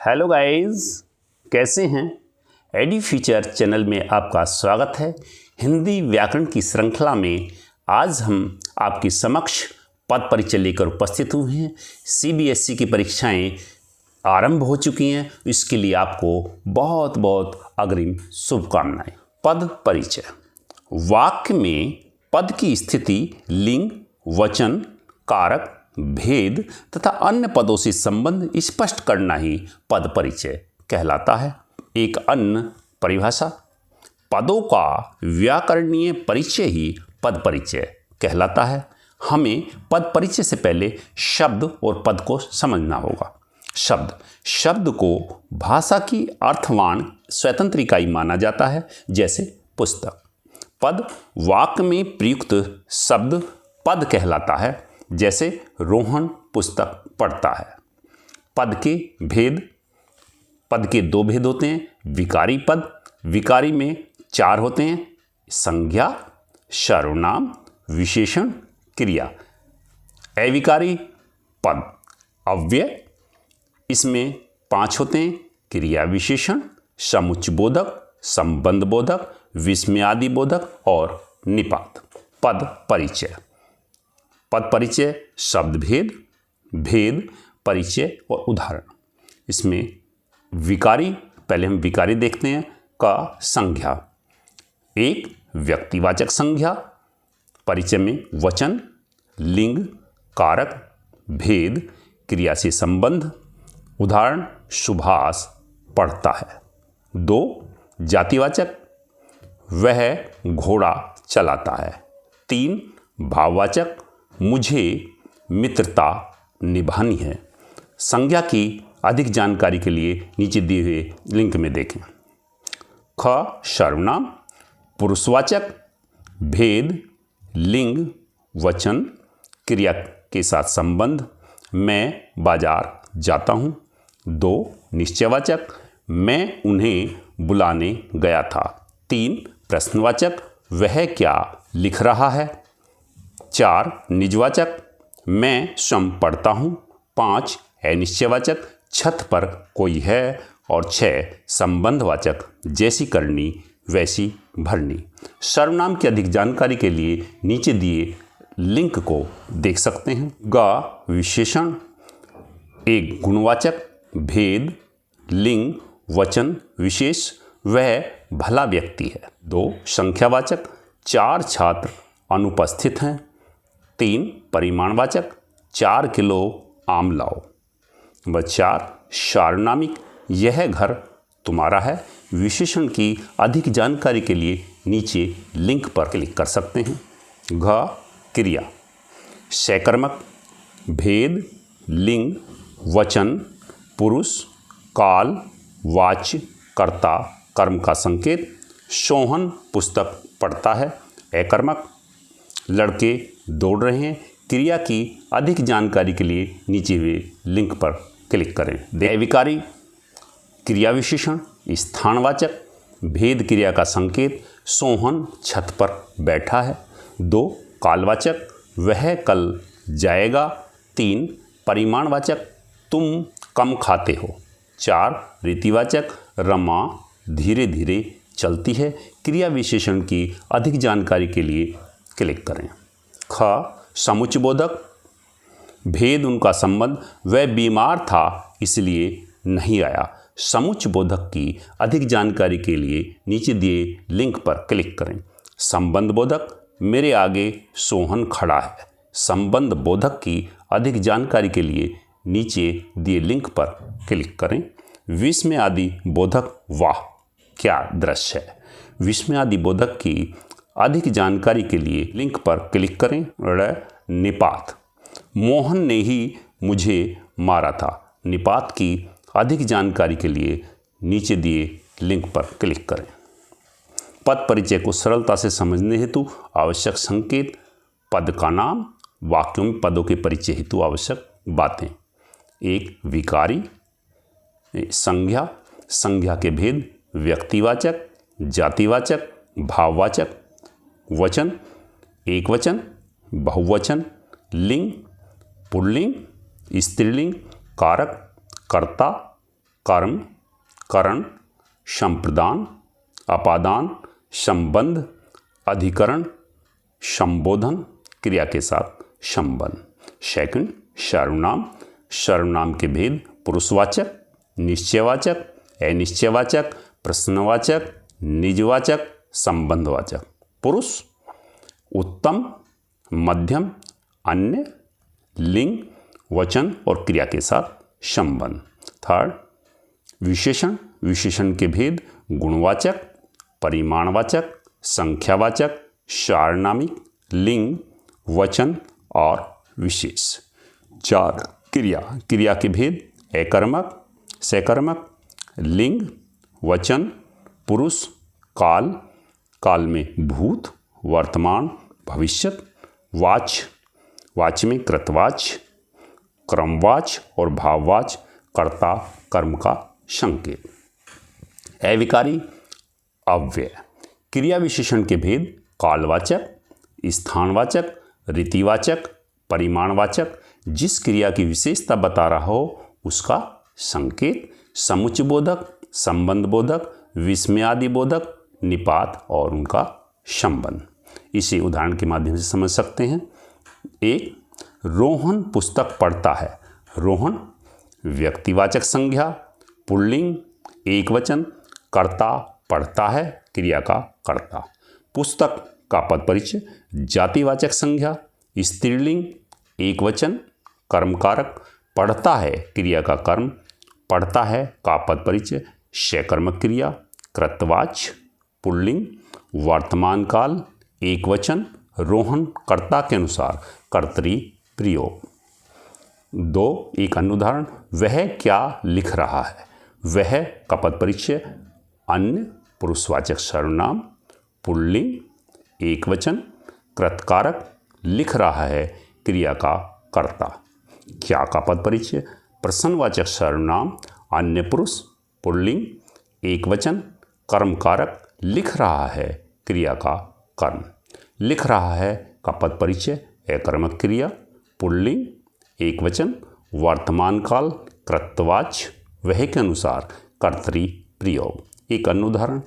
Hello guys, कैसे हैं। AD feature channel में आपका स्वागत है। हिंदी व्याकरण की श्रृंखला में आज हम आपके समक्ष पद परिचय लेकर उपस्थित हुए हैं। सीबीएसई की परीक्षाएं आरंभ हो चुकी हैं, इसके लिए आपको बहुत बहुत अग्रिम शुभकामनाएं। पद परिचय। वाक्य में पद की स्थिति, लिंग, वचन, कारक, भेद तथा अन्य पदों से संबंध स्पष्ट करना ही पद परिचय कहलाता है। एक अन्य परिभाषा, पदों का व्याकरणीय परिचय ही पद परिचय कहलाता है। हमें पद परिचय से पहले शब्द और पद को समझना होगा। शब्द को भाषा की अर्थवान स्वतंत्र इकाई माना जाता है, जैसे पुस्तक। पद वाक्य में प्रयुक्त शब्द पद कहलाता है, जैसे रोहन पुस्तक पढ़ता है। पद के भेद। पद के दो भेद होते हैं। विकारी पद, विकारी में चार होते हैं: संज्ञा, सर्वनाम, विशेषण, क्रिया। अविकारी पद अव्यय, इसमें पांच होते हैं: क्रिया विशेषण, समुच्चयबोधक, संबंधबोधक, विस्मयादि बोधक और निपात। पद परिचय। पद परिचय, शब्द भेद, भेद, परिचय और उदाहरण। इसमें विकारी, पहले हम विकारी देखते हैं। का संज्ञा, एक व्यक्तिवाचक संज्ञा। परिचय में वचन, लिंग, कारक, भेद, क्रिया से संबंध। उदाहरण, सुभाष पढ़ता है। दो जातिवाचक, वह घोड़ा चलाता है। तीन भाववाचक, मुझे मित्रता निभानी है। संज्ञा की अधिक जानकारी के लिए नीचे दिए हुए लिंक में देखें। ख सर्वनाम, पुरुषवाचक, भेद, लिंग, वचन, क्रिया के साथ संबंध। मैं बाजार जाता हूँ। दो निश्चयवाचक, मैं उन्हें बुलाने गया था। तीन प्रश्नवाचक, वह क्या लिख रहा है। चार निजवाचक, मैं स्वयं पढ़ता हूँ। पाँच अनिश्चयवाचक, छत पर कोई है। और छः संबंधवाचक, जैसी करनी वैसी भरनी। सर्वनाम की अधिक जानकारी के लिए नीचे दिए लिंक को देख सकते हैं। ग विशेषण, एक गुणवाचक, भेद, लिंग, वचन, विशेष, वह भला व्यक्ति है। दो संख्यावाचक, चार छात्र अनुपस्थित हैं। तीन परिमाणवाचक, 4 किलो आम लाओ। नंबर 4 सार्वनामिक, यह घर तुम्हारा है। विशेषण की अधिक जानकारी के लिए नीचे लिंक पर क्लिक कर सकते हैं। घ क्रिया, सकर्मक, भेद, लिंग, वचन, पुरुष, काल, वाच्य, कर्ता, कर्म का संकेत। सोहन पुस्तक पढ़ता है। अकर्मक, लड़के दौड़ रहे हैं। क्रिया की अधिक जानकारी के लिए नीचे हुए लिंक पर क्लिक करें। अविकारी क्रिया विशेषण, स्थानवाचक, भेद क्रिया का संकेत। सोहन छत पर बैठा है। दो कालवाचक, वह कल जाएगा। तीन परिमाणवाचक, तुम कम खाते हो। चार रीतिवाचक, रमा धीरे धीरे चलती है। क्रिया विशेषण की अधिक जानकारी के लिए क्लिक करें। ख समुच्चयबोधक, भेद उनका संबंध, वह बीमार था इसलिए नहीं आया। समुच्चयबोधक की अधिक जानकारी के लिए नीचे दिए लिंक पर क्लिक करें। संबंधबोधक, मेरे आगे सोहन खड़ा है। संबंधबोधक की अधिक जानकारी के लिए नीचे दिए लिंक पर क्लिक करें। विस्मयादि बोधक, वाह क्या दृश्य है। विस्मयादि बोधक की अधिक जानकारी के लिए लिंक पर क्लिक करें। निपात, मोहन ने ही मुझे मारा था। निपात की अधिक जानकारी के लिए नीचे दिए लिंक पर क्लिक करें। पद परिचय को सरलता से समझने हेतु आवश्यक संकेत, पद का नाम, वाक्यों में पदों के परिचय हेतु आवश्यक बातें। एक विकारी, संज्ञा, संज्ञा के भेद, व्यक्तिवाचक, जातिवाचक, भाववाचक, वचन, एक वचन, बहुवचन, लिंग, पुल्लिंग, स्त्रीलिंग, कारक, कर्ता, कर्म, करण, संप्रदान, अपादान, संबंध, अधिकरण, संबोधन, क्रिया के साथ संबंध। सेकंड, सर्वनाम। सर्वनाम के भेद पुरुषवाचक, निश्चयवाचक, अनिश्चयवाचक, प्रश्नवाचक, निजवाचक, संबंधवाचक। पुरुष उत्तम, मध्यम, अन्य, लिंग, वचन और क्रिया के साथ संबंध। थर्ड, विशेषण। विशेषण के भेद गुणवाचक, परिमाणवाचक, संख्यावाचक, सार्वनामिक, लिंग, वचन और विशेष। चार, क्रिया। क्रिया के भेद एकर्मक, सकर्मक, लिंग, वचन, पुरुष, काल, काल में भूत, वर्तमान, भविष्यत, वाच्य, वाच्य में कृतवाच्य, क्रमवाच्य और भाववाच्य, कर्ता, कर्म का संकेत। अविकारी, अव्यय। क्रिया विशेषण के भेद कालवाचक, स्थानवाचक, रीतिवाचक, परिमाणवाचक। जिस क्रिया की विशेषता बता रहा हो उसका संकेत, समुच्चयबोधक, संबंधबोधक, विस्मयादिबोधक, निपात और उनका संबंध। इसे उदाहरण के माध्यम से समझ सकते हैं। एक, रोहन पुस्तक पढ़ता है। रोहन व्यक्तिवाचक संज्ञा, पुल्लिंग, एक वचन, कर्ता, पढ़ता है, क्रिया का कर्ता। पुस्तक का पद परिचय जातिवाचक संज्ञा, स्त्रीलिंग, एक वचन, कर्मकारक, पढ़ता है, क्रिया का कर्म, पढ़ता है का पद परिचय सकर्मक क्रिया, कृतवाच्य, पुल्लिंग, वर्तमान काल, एक वचन, रोहन, कर्ता के अनुसार कर्तरी प्रयोग। दो, एक अन्य उदाहरण, वह क्या लिख रहा है। वह का पद परिचय अन्य, पुरुषवाचक सर्वनाम, पुल्लिंग, एक वचन, कृतकारक, लिख रहा है, क्रिया का कर्ता। क्या का पद परिचय प्रश्नवाचक सर्वनाम, अन्य पुरुष, पुल्लिंग, एक वचन, कर्मकारक, लिख रहा है, क्रिया का कर्म। लिख रहा है का पद परिचय अकर्मक क्रिया, पुल्लिंग, एक वचन, वर्तमान काल, कृतवाच्य, वह के अनुसार कर्तरी प्रयोग। एक अन्य उदाहरण,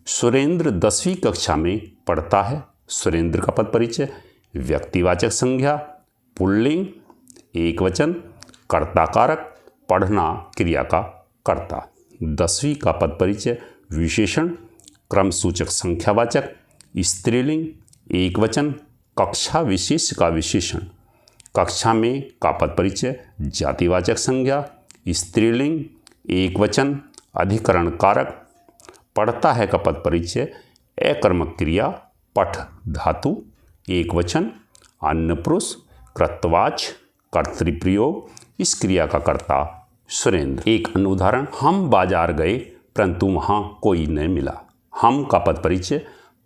सुरेंद्र 10वीं कक्षा में पढ़ता है। सुरेंद्र का पद परिचय व्यक्तिवाचक संज्ञा, पुल्लिंग, एक वचन, कर्ताकारक, पढ़ना, क्रिया का कर्ता। 10वीं का पद परिचय विशेषण, क्रमसूचक संख्यावाचक, स्त्रीलिंग, एक वचन, कक्षा विशेष का विशेषण। कक्षा में का पद परिचय जातिवाचक संज्ञा, स्त्रीलिंग, एक वचन, अधिकरण कारक, पढ़ता है का पद परिचय अकर्मक क्रिया, पठ धातु, एक वचन, अन्य पुरुष, कृतवाच्य, कर्तृप्रयोग, इस क्रिया का कर्ता सुरेंद्र। एक अन्य उदाहरण, हम बाजार गए परंतु वहाँ कोई न मिला। हम का पद परिचय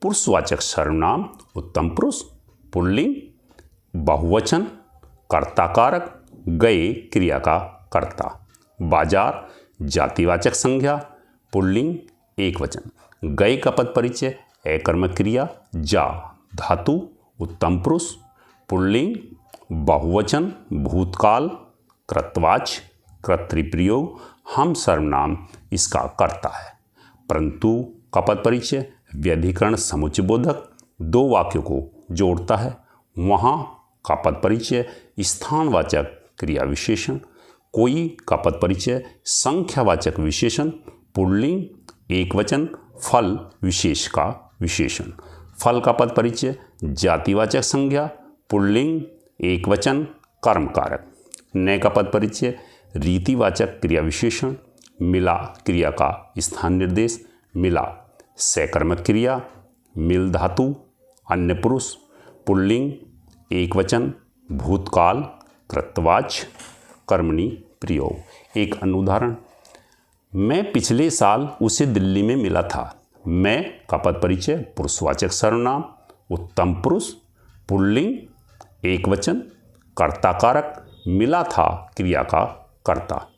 पुरुषवाचक सर्वनाम, उत्तम पुरुष, पुल्लिंग, बहुवचन, कर्ताकारक, गए, क्रिया का कर्ता। बाजार जातिवाचक संज्ञा, पुल्लिंग, एक वचन, गए का पद परिचय अकर्मक क्रिया, जा धातु, उत्तम पुरुष, पुल्लिंग, बहुवचन, भूतकाल, कृतवाच्य, कर्तृप्रयोग, हम सर्वनाम, इसका कर्ता है। परंतु का पद परिचय व्यधिकरण समुच्चयबोधक, दो वाक्यों को जोड़ता है। वहाँ का पद परिचय स्थानवाचक क्रिया विशेषण, कोई का पद परिचय संख्यावाचक विशेषण, पुल्लिंग, एक वचन, फल विशेष का विशेषण। फल का पद परिचय जातिवाचक संज्ञा, पुल्लिंग, एक वचन, कर्मकारक। न का पद परिचय रीतिवाचक क्रिया विशेषण, मिला, क्रिया का स्थान निर्देश, मिला, सकर्मक क्रिया, मिल धातु, अन्य पुरुष, पुल्लिंग, एक वचन, भूतकाल, कृतवाच्य, कर्मणि प्रयोग। एक अन्य उदाहरण, मैं पिछले साल उसे दिल्ली में मिला था। मैं का पद परिचय पुरुषवाचक सर्वनाम, उत्तम पुरुष, पुल्लिंग, एक वचन, कर्ताकारक, मिला था, क्रिया का कर्ता।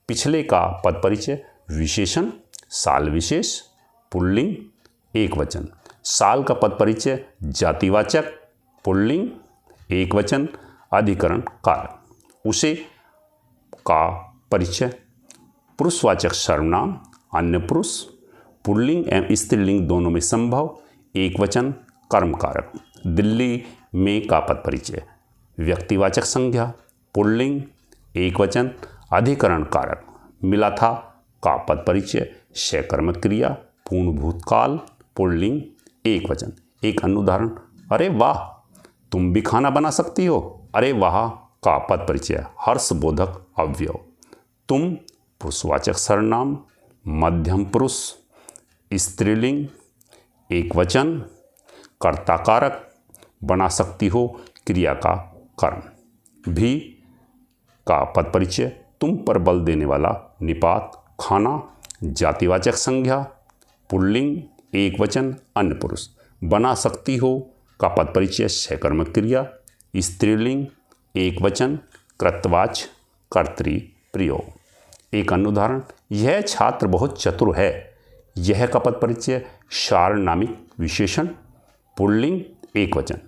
पिछले का पद परिचय विशेषण, साल विशेष, पुल्लिंग, एक वचन। साल का पद परिचय जातिवाचक, पुल्लिंग, एक वचन, अधिकरण कारक। उसे का परिचय पुरुषवाचक सर्वनाम अन्य पुरुष, पुल्लिंग एवं स्त्रीलिंग दोनों में संभव, एक वचन कर्म कारक। दिल्ली में का पद परिचय, व्यक्तिवाचक संज्ञा पुल्लिंग, एक वचन अधिकरण कारक। मिला था का पद परिचय, सकर्मक क्रिया पूर्ण भूतकाल पुल्लिंग, एक वचन। एक अन्य उदाहरण, अरे वाह तुम भी खाना बना सकती हो, अरे वाह का पद परिचय हर्षबोधक अव्यय। तुम पुरुषवाचक सर्वनाम मध्यम पुरुष, स्त्रीलिंग, एक वचन कर्ता कारक। बना सकती हो क्रिया का कर्म। भी का पद परिचय तुम पर बल देने वाला निपात खाना, जातिवाचक संज्ञा पुल्लिंग, एक वचन अन्य पुरुष। बना सकती हो का पद परिचय सकर्मक क्रिया, स्त्रीलिंग, एक वचन कृतवाच्य कर्तरी प्रयोग। एक अन्य उदाहरण, यह छात्र बहुत चतुर है, यह का पद परिचय सार्वनामिक विशेषण पुल्लिंग, एक वचन।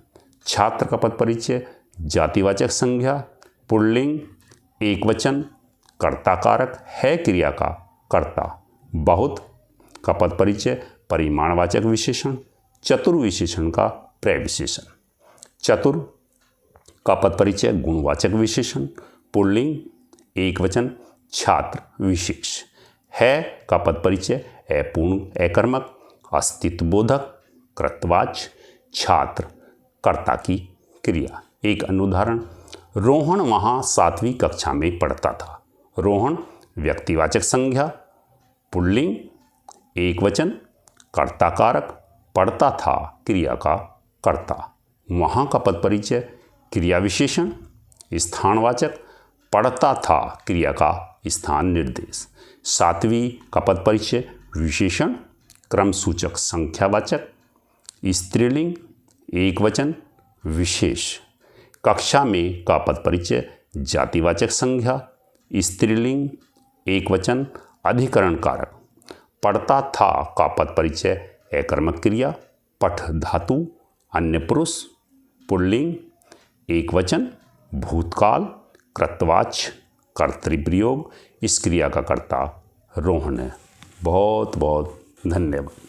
छात्र का पद परिचय जातिवाचक संज्ञा पुल्लिंग, एक वचन कर्ता कारक है क्रिया का कर्ता। बहुत का पद परिचय परिमाणवाचक विशेषण, चतुर विशेषण का प्रविशेषण। चतुर का पद परिचय गुणवाचक विशेषण पुल्लिंग, एक वचन छात्र विशेष। है का पद परिचय अपूर्ण अकर्मक अस्तित्व बोधक कृतवाच्य छात्र कर्ता की क्रिया। एक अन्य उदाहरण, रोहन वहाँ 7वीं कक्षा में पढ़ता था। रोहन व्यक्तिवाचक संज्ञा पुल्लिंग, एक वचन कर्ता कारक पढ़ता था क्रिया का कर्ता। वहाँ का पद परिचय क्रिया विशेषण स्थानवाचक पढ़ता था क्रिया का स्थान निर्देश। 7वीं का पद परिचय विशेषण क्रम सूचक संख्यावाचक, स्त्रीलिंग, एक वचन विशेष। कक्षा में का पद परिचय जातिवाचक संज्ञा स्त्रीलिंग, एक वचन अधिकरण कारक। पढ़ता था का पद परिचय अकर्मक क्रिया पठ धातु अन्य पुरुष पुल्लिंग, एक वचन भूतकाल कृतवाच्य कर्तृप्रयोग। इस क्रिया का कर्ता रोहन है। बहुत बहुत धन्यवाद।